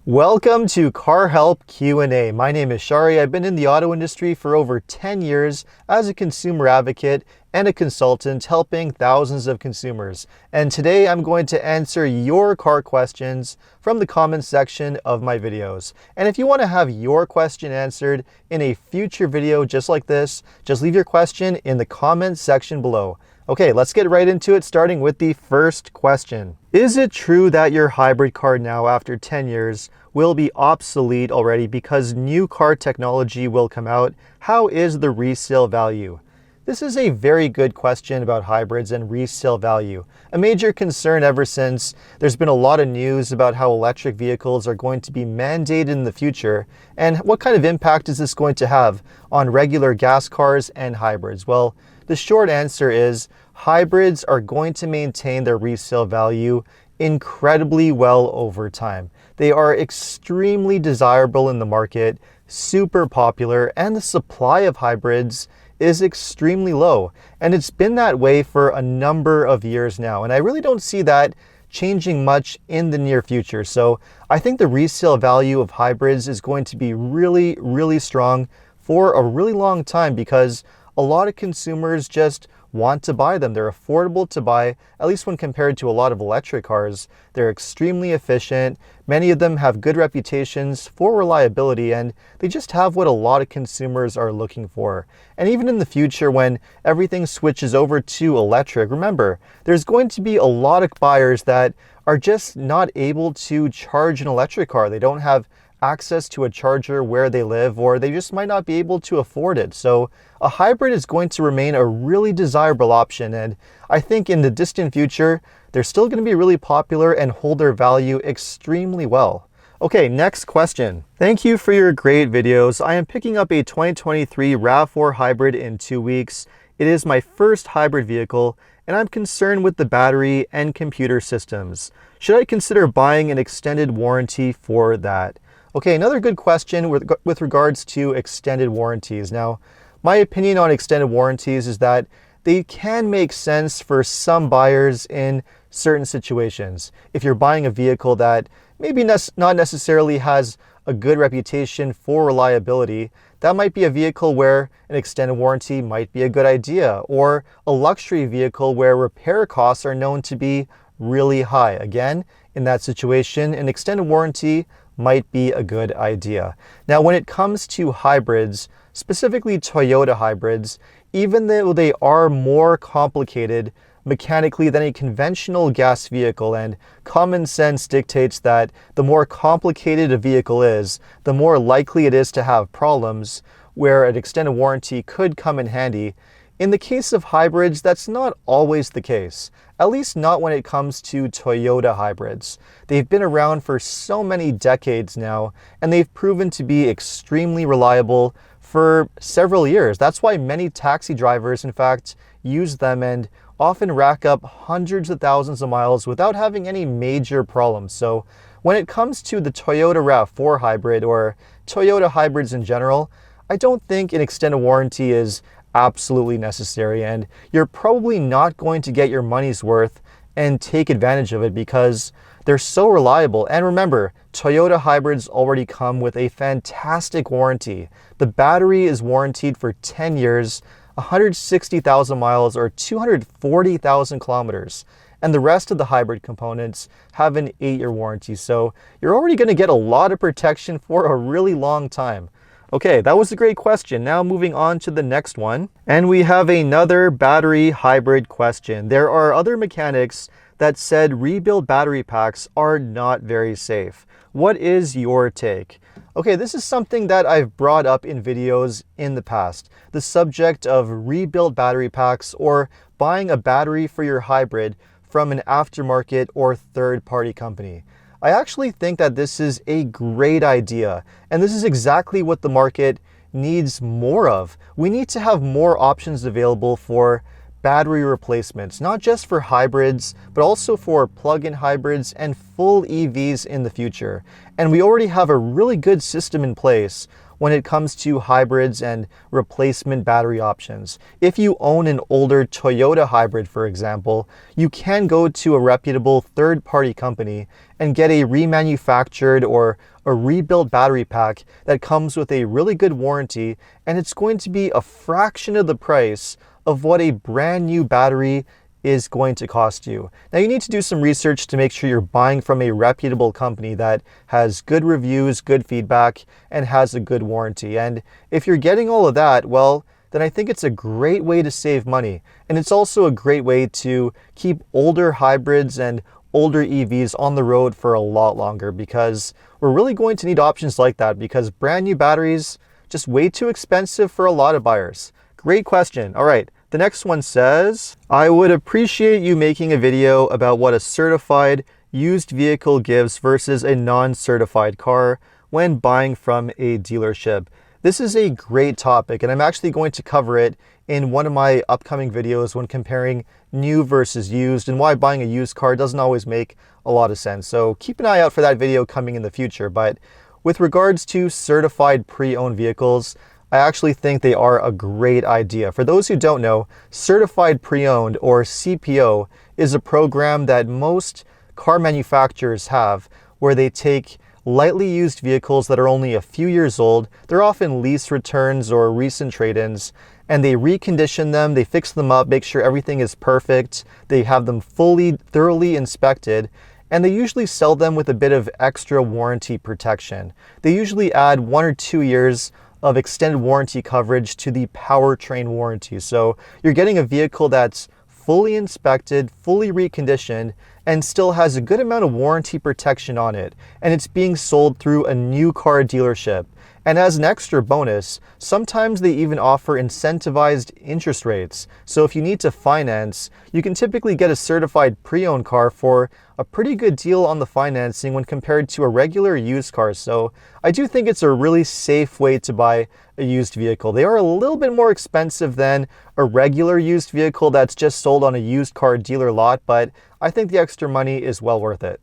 Welcome to Car Help Q&A. My name is Shari. I've been in the auto industry for over 10 years as a consumer advocate and a consultant helping thousands of consumers. And today I'm going to answer your car questions from the comments section of my videos. And if you want to have your question answered in a future video just like this, just leave your question in the comments section below. Okay, let's get right into it, starting with the first question. Is it true that your hybrid car now, after 10 years, will be obsolete already because new car technology will come out? How is the resale value? This is a very good question about hybrids and resale value. A major concern ever since there's been a lot of news about how electric vehicles are going to be mandated in the future, and what kind of impact is this going to have on regular gas cars and hybrids? Well, the short answer is hybrids are going to maintain their resale value incredibly well over time. They are extremely desirable in the market, super popular, and the supply of hybrids is extremely low. And it's been that way for a number of years now. And I really don't see that changing much in the near future. So I think the resale value of hybrids is going to be really, really strong for a really long time because a lot of consumers just want to buy them. They're affordable to buy, at least when compared to a lot of electric cars. They're extremely efficient. Many of them have good reputations for reliability, and they just have what a lot of consumers are looking for. And even in the future, when everything switches over to electric, remember, there's going to be a lot of buyers that are just not able to charge an electric car. They don't have access to a charger where they live, or they just might not be able to afford it. So a hybrid is going to remain a really desirable option, and I think in the distant future they're still going to be really popular and hold their value extremely well. Okay, next question. Thank you for your great videos. I am picking up a 2023 RAV4 hybrid in 2 weeks. It is my first hybrid vehicle, and I'm concerned with the battery and computer systems. Should I consider buying an extended warranty for that? Okay, another good question with regards to extended warranties. Now, my opinion on extended warranties is that they can make sense for some buyers in certain situations. If you're buying a vehicle that maybe not necessarily has a good reputation for reliability, that might be a vehicle where an extended warranty might be a good idea, or a luxury vehicle where repair costs are known to be really high. Again, in that situation, an extended warranty might be a good idea. Now, when it comes to hybrids, specifically Toyota hybrids, even though they are more complicated mechanically than a conventional gas vehicle, and common sense dictates that the more complicated a vehicle is, the more likely it is to have problems, where an extended warranty could come in handy. In the case of hybrids, that's not always the case, at least not when it comes to Toyota hybrids. They've been around for so many decades now, and they've proven to be extremely reliable for several years. That's why many taxi drivers, in fact, use them and often rack up hundreds of thousands of miles without having any major problems. So when it comes to the Toyota RAV4 hybrid, or Toyota hybrids in general, I don't think an extended warranty is absolutely necessary, and you're probably not going to get your money's worth and take advantage of it because they're so reliable. And remember, Toyota hybrids already come with a fantastic warranty. The battery is warranted for 10 years, 160,000 miles, or 240,000 kilometers. And the rest of the hybrid components have an 8-year warranty. So you're already going to get a lot of protection for a really long time. Okay, that was a great question. Now moving on to the next one. And we have another battery hybrid question. There are other mechanics that said rebuild battery packs are not very safe. What is your take? Okay, this is something that I've brought up in videos in the past. The subject of rebuild battery packs, or buying a battery for your hybrid from an aftermarket or third-party company. I actually think that this is a great idea, and this is exactly what the market needs more of. We need to have more options available for battery replacements, not just for hybrids, but also for plug-in hybrids and full EVs in the future. And we already have a really good system in place when it comes to hybrids and replacement battery options. If you own an older Toyota hybrid, for example, you can go to a reputable third-party company and get a remanufactured or a rebuilt battery pack that comes with a really good warranty, and it's going to be a fraction of the price of what a brand new battery is going to cost you. Now, you need to do some research to make sure you're buying from a reputable company that has good reviews, good feedback, and has a good warranty. And if you're getting all of that, well, then I think it's a great way to save money. And it's also a great way to keep older hybrids and older EVs on the road for a lot longer, because we're really going to need options like that, because brand new batteries just way too expensive for a lot of buyers. Great question. All right. The next one says, I would appreciate you making a video about what a certified used vehicle gives versus a non-certified car when buying from a dealership. This is a great topic, and I'm actually going to cover it in one of my upcoming videos when comparing new versus used and why buying a used car doesn't always make a lot of sense. So keep an eye out for that video coming in the future. But with regards to certified pre-owned vehicles, I actually think they are a great idea. For those who don't know, Certified Pre-Owned, or CPO, is a program that most car manufacturers have where they take lightly used vehicles that are only a few years old. They're often lease returns or recent trade-ins, and they recondition them, they fix them up, make sure everything is perfect. They have them thoroughly inspected, and they usually sell them with a bit of extra warranty protection. They usually add 1 or 2 years of extended warranty coverage to the powertrain warranty. So you're getting a vehicle that's fully inspected, fully reconditioned, and still has a good amount of warranty protection on it. And it's being sold through a new car dealership. And as an extra bonus, sometimes they even offer incentivized interest rates. So if you need to finance, you can typically get a certified pre-owned car for a pretty good deal on the financing when compared to a regular used car. So I do think it's a really safe way to buy a used vehicle. They are a little bit more expensive than a regular used vehicle that's just sold on a used car dealer lot, but I think the extra money is well worth it.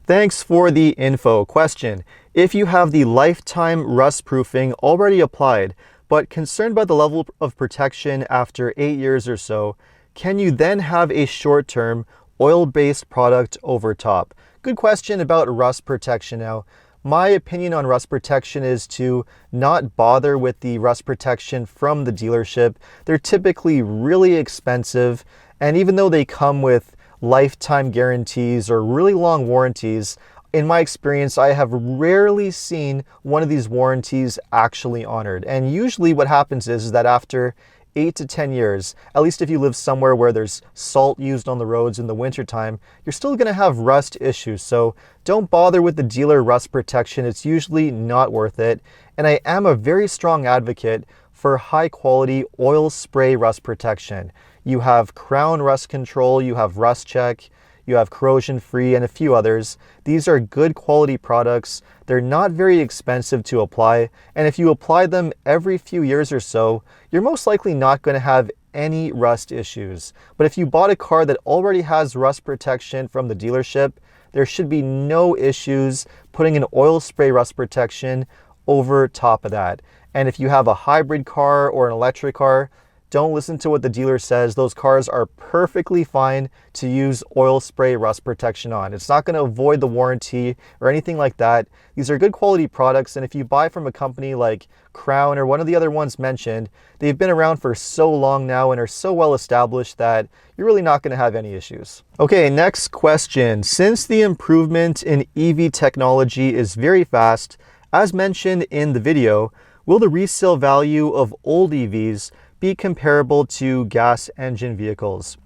Thanks for the info. Question: if you have the lifetime rust proofing already applied, but concerned by the level of protection after 8 years or so, can you then have a short-term oil-based product over top? Good question about rust protection. Now, my opinion on rust protection is to not bother with the rust protection from the dealership. They're typically really expensive, and even though they come with lifetime guarantees or really long warranties, in my experience, I have rarely seen one of these warranties actually honored. And usually what happens is that after 8 to 10 years, at least if you live somewhere where there's salt used on the roads in the wintertime, you're still going to have rust issues. So don't bother with the dealer rust protection. It's usually not worth it. And I am a very strong advocate for high quality oil spray rust protection. You have Crown Rust Control, you have Rust Check, you have Corrosion Free, and a few others. These are good quality products. They're not very expensive to apply, and if you apply them every few years or so, you're most likely not going to have any rust issues. But if you bought a car that already has rust protection from the dealership, there should be no issues putting an oil spray rust protection over top of that. And if you have a hybrid car or an electric car, don't listen to what the dealer says. Those cars are perfectly fine to use oil spray rust protection on. It's not going to avoid the warranty or anything like that. These are good quality products, and if you buy from a company like Crown or one of the other ones mentioned, they've been around for so long now and are so well established that you're really not going to have any issues. Okay, next question. Since the improvement in EV technology is very fast, as mentioned in the video, will the resale value of old EVs be comparable to gas engine vehicles?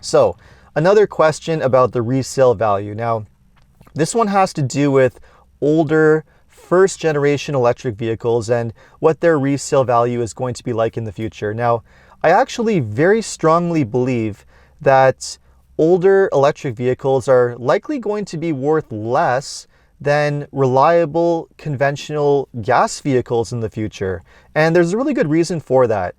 So, another question about the resale value. Now, this one has to do with older first generation electric vehicles and what their resale value is going to be like in the future. Now, I actually very strongly believe that older electric vehicles are likely going to be worth less than reliable conventional gas vehicles in the future. And there's a really good reason for that.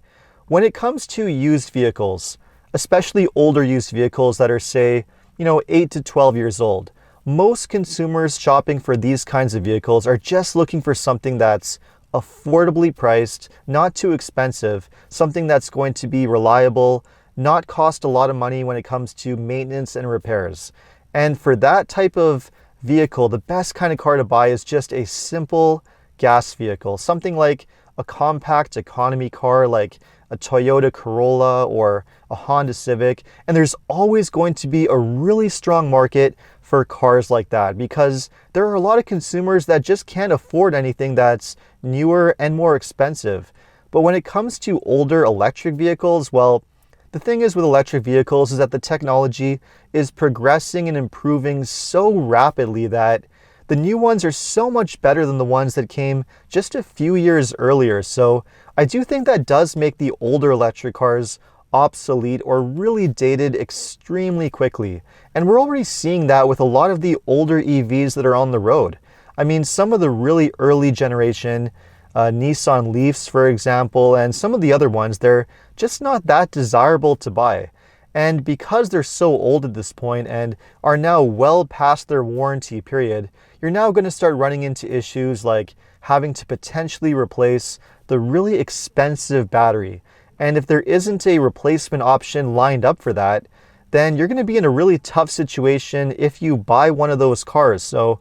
When it comes to used vehicles, especially older used vehicles that are, say, 8 to 12 years old. Most consumers shopping for these kinds of vehicles are just looking for something that's affordably priced, not too expensive, something that's going to be reliable, not cost a lot of money when it comes to maintenance and repairs. And for that type of vehicle, the best kind of car to buy is just a simple gas vehicle, something like a compact economy car like a Toyota Corolla or a Honda Civic. And there's always going to be a really strong market for cars like that because there are a lot of consumers that just can't afford anything that's newer and more expensive. But when it comes to older electric vehicles, well, the thing is with electric vehicles is that the technology is progressing and improving so rapidly that the new ones are so much better than the ones that came just a few years earlier. So I do think that does make the older electric cars obsolete or really dated extremely quickly. And we're already seeing that with a lot of the older EVs that are on the road. I mean, some of the really early generation Nissan Leafs, for example, and some of the other ones, they're just not that desirable to buy. And because they're so old at this point and are now well past their warranty period, you're now going to start running into issues like having to potentially replace the really expensive battery. And if there isn't a replacement option lined up for that, then you're going to be in a really tough situation if you buy one of those cars. So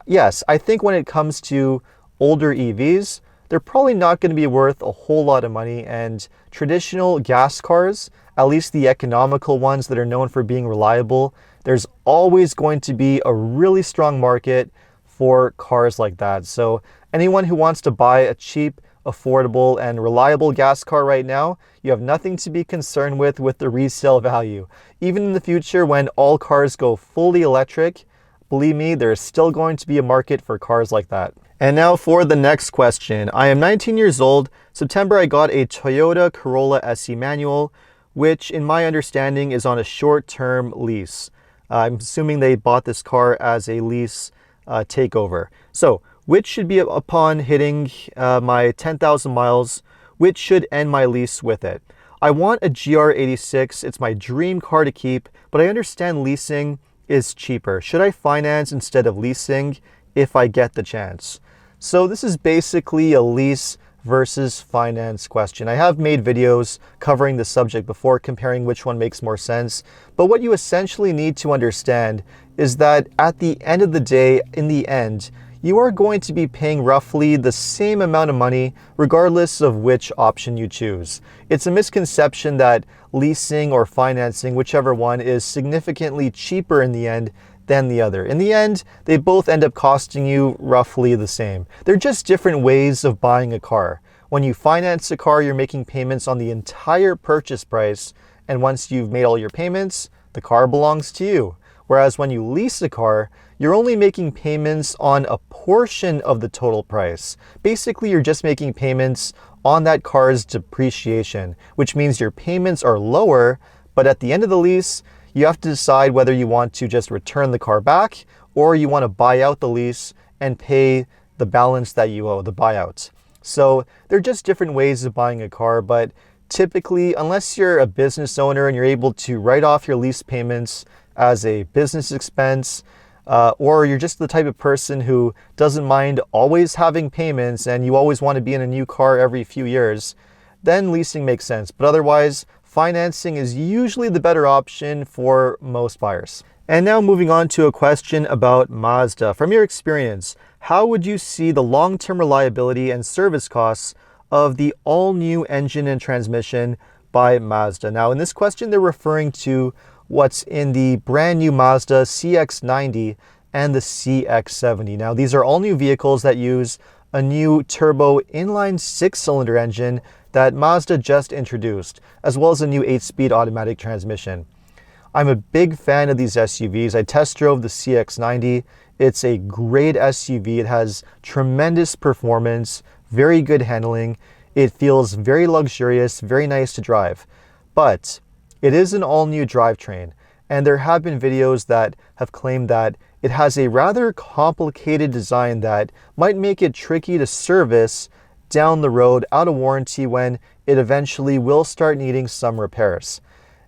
yes, I think when it comes to older EVs, they're probably not going to be worth a whole lot of money, and traditional gas cars, at least the economical ones that are known for being reliable, there's always going to be a really strong market for cars like that. So anyone who wants to buy a cheap, affordable, and reliable gas car right now, you have nothing to be concerned with the resale value. Even in the future when all cars go fully electric, believe me, there's still going to be a market for cars like that. And now for the next question. I am 19 years old. September I got a Toyota Corolla SE manual, which in my understanding is on a short-term lease. I'm assuming they bought this car as a lease takeover. So which should be upon hitting my 10,000 miles, which should end my lease with it? I want a GR86. It's my dream car to keep, but I understand leasing is cheaper. Should I finance instead of leasing if I get the chance? So this is basically a lease versus finance question. I have made videos covering the subject before, comparing which one makes more sense. But what you essentially need to understand is that at the end of the day, in the end, you are going to be paying roughly the same amount of money regardless of which option you choose. It's a misconception that leasing or financing, whichever one, is significantly cheaper in the end than the other. In the end, they both end up costing you roughly the same. They're just different ways of buying a car. When you finance a car, you're making payments on the entire purchase price, and once you've made all your payments, the car belongs to you. Whereas when you lease a car, you're only making payments on a portion of the total price. Basically, you're just making payments on that car's depreciation, which means your payments are lower, but at the end of the lease, you have to decide whether you want to just return the car back or you want to buy out the lease and pay the balance that you owe, the buyout. So they're just different ways of buying a car, but typically, unless you're a business owner and you're able to write off your lease payments as a business expense, or you're just the type of person who doesn't mind always having payments and you always want to be in a new car every few years, then leasing makes sense. But otherwise, financing is usually the better option for most buyers. And now moving on to a question about Mazda. From your experience, how would you see the long-term reliability and service costs of the all-new engine and transmission by Mazda? Now, in this question, they're referring to what's in the brand new Mazda CX-90 and the CX-70. Now, these are all new vehicles that use a new turbo inline 6-cylinder engine that Mazda just introduced, as well as a new 8-speed automatic transmission. I'm a big fan of these SUVs. I test drove the CX-90. It's a great SUV. It has tremendous performance, very good handling. It feels very luxurious, very nice to drive. But it is an all-new drivetrain, and there have been videos that have claimed that it has a rather complicated design that might make it tricky to service down the road out of warranty when it eventually will start needing some repairs.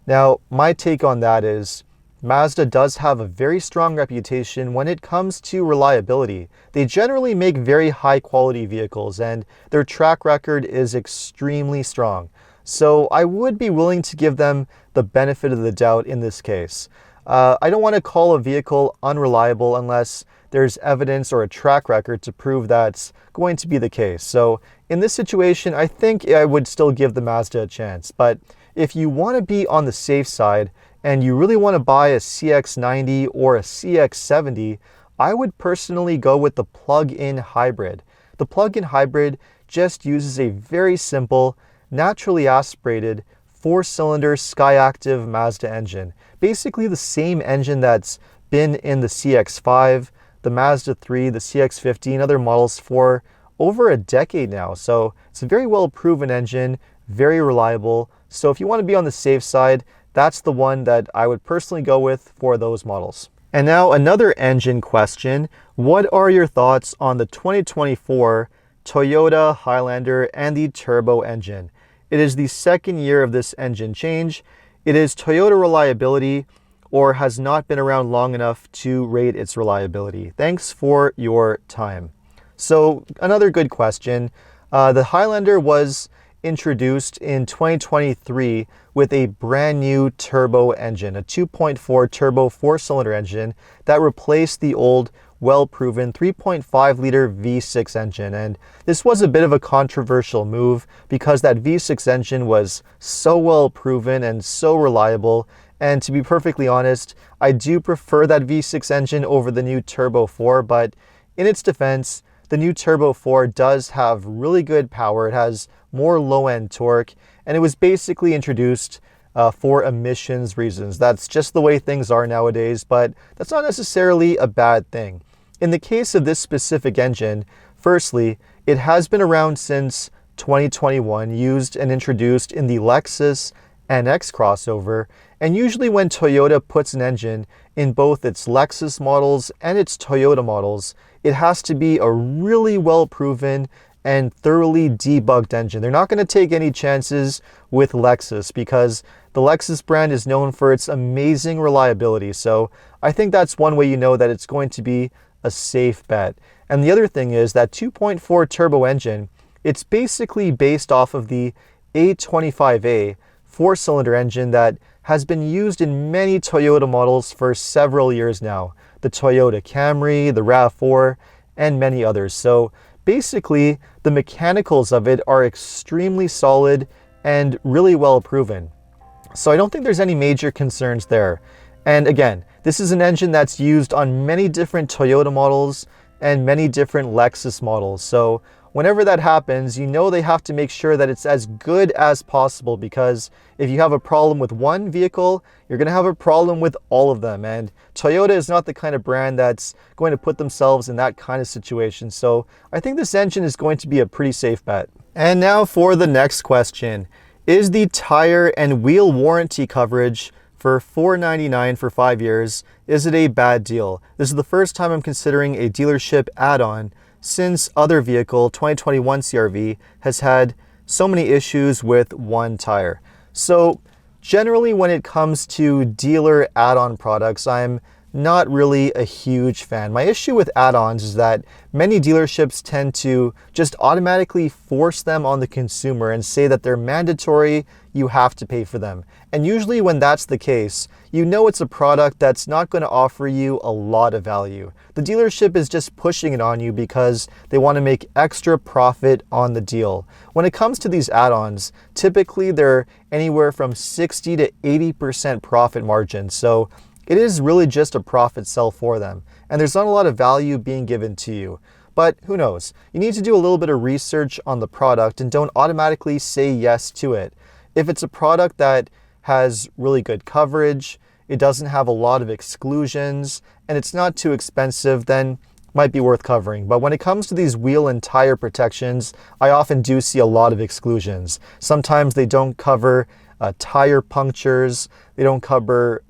Now, my take on that is Mazda does have a very strong reputation when it comes to reliability. They generally make very high quality vehicles and their track record is extremely strong. So I would be willing to give them the benefit of the doubt in this case. I don't want to call a vehicle unreliable unless there's evidence or a track record to prove that's going to be the case. So in this situation, I think I would still give the Mazda a chance. But if you want to be on the safe side and you really want to buy a CX-90 or a CX-70, I would personally go with the plug-in hybrid. The plug-in hybrid just uses a very simple, naturally aspirated, 4-cylinder Skyactiv Mazda engine. Basically the same engine that's been in the CX-5, the Mazda 3, the CX-50, and other models for over a decade now. So it's a very well proven engine, very reliable. So if you want to be on the safe side, that's the one that I would personally go with for those models. And now another engine question. What are your thoughts on the 2024 Toyota Highlander and the turbo engine? It is the second year of this engine change. It is Toyota reliability or has not been around long enough to rate its reliability. Thanks for your time. So another good question. The Highlander was introduced in 2023 with a brand new turbo engine, a 2.4 turbo 4-cylinder engine that replaced the old well-proven 3.5 liter V6 engine. And this was a bit of a controversial move because that V6 engine was so well proven and so reliable. And to be perfectly honest, I do prefer that V6 engine over the new Turbo 4, but in its defense, the new Turbo 4 does have really good power. It has more low-end torque, and it was basically introduced for emissions reasons. That's just the way things are nowadays, but that's not necessarily a bad thing. In the case of this specific engine, firstly, it has been around since 2021, used and introduced in the Lexus NX crossover, and usually when Toyota puts an engine in both its Lexus models and its Toyota models, it has to be a really well-proven and thoroughly debugged engine. They're not going to take any chances with Lexus because the Lexus brand is known for its amazing reliability. So I think that's one way you know that it's going to be a safe bet. And the other thing is that 2.4 turbo engine, it's basically based off of the A25A 4-cylinder engine that has been used in many Toyota models for several years now. The Toyota Camry, the RAV4, and many others. So basically, the mechanicals of it are extremely solid and really well proven. So I don't think there's any major concerns there. And again, this is an engine that's used on many different Toyota models and many different Lexus models. So whenever that happens, you know they have to make sure that it's as good as possible, because if you have a problem with one vehicle, you're going to have a problem with all of them. And Toyota is not the kind of brand that's going to put themselves in that kind of situation. So I think this engine is going to be a pretty safe bet. And now for the next question. Is the tire and wheel warranty coverage for $499 for 5 years, is it a bad deal? This is the first time I'm considering a dealership add-on since other vehicle, 2021 CR-V, has had so many issues with one tire. So generally when it comes to dealer add-on products, I'm not really a huge fan. My issue with add-ons is that many dealerships tend to just automatically force them on the consumer and say that they're mandatory, you have to pay for them. And usually when that's the case, you know it's a product that's not going to offer you a lot of value. The dealership is just pushing it on you because they want to make extra profit on the deal. When it comes to these add-ons, typically they're anywhere from 60 to 80% profit margin. So it is really just a profit sell for them, and there's not a lot of value being given to you. But who knows? You need to do a little bit of research on the product and don't automatically say yes to it. If it's a product that has really good coverage, it doesn't have a lot of exclusions, and it's not too expensive, then it might be worth covering. But when it comes to these wheel and tire protections, I often do see a lot of exclusions. Sometimes they don't cover tire punctures, They don't cover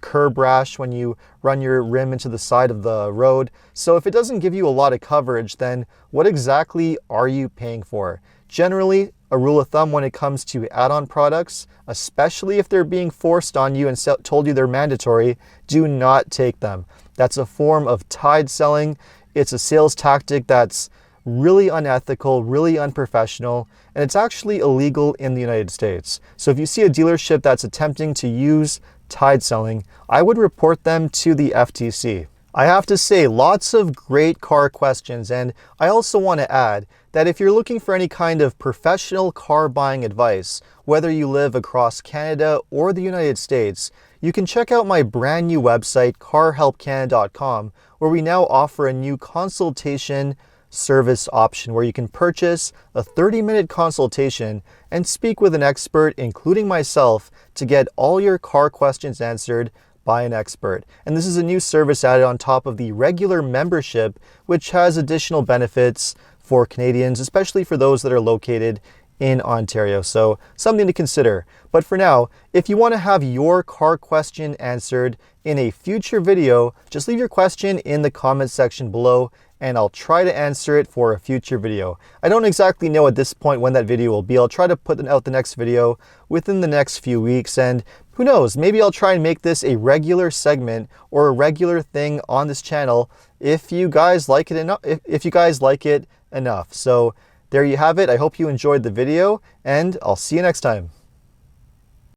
curb rash when you run your rim into the side of the road. So if it doesn't give you a lot of coverage, then what exactly are you paying for? Generally, a rule of thumb when it comes to add-on products, especially if they're being forced on you and told you they're mandatory, do not take them. That's a form of tide selling. It's a sales tactic that's really unethical, really unprofessional, and it's actually illegal in the United States. So if you see a dealership that's attempting to use tide selling, I would report them to the FTC. I have to say, lots of great car questions, and I also want to add that if you're looking for any kind of professional car buying advice, whether you live across Canada or the United States, you can check out my brand new website, carhelpcanada.com, where we now offer a new consultation service option where you can purchase a 30-minute consultation and speak with an expert, including myself, to get all your car questions answered by an expert. And this is a new service added on top of the regular membership, which has additional benefits for Canadians, especially for those that are located in Ontario. So something to consider. But for now, if you want to have your car question answered in a future video, just leave your question in the comment section below and I'll try to answer it for a future video. I don't exactly know at this point when that video will be. I'll try to put out the next video within the next few weeks, and who knows, maybe I'll try and make this a regular segment or a regular thing on this channel if you guys like it enough. If you guys like it enough. So there you have it. I hope you enjoyed the video, and I'll see you next time.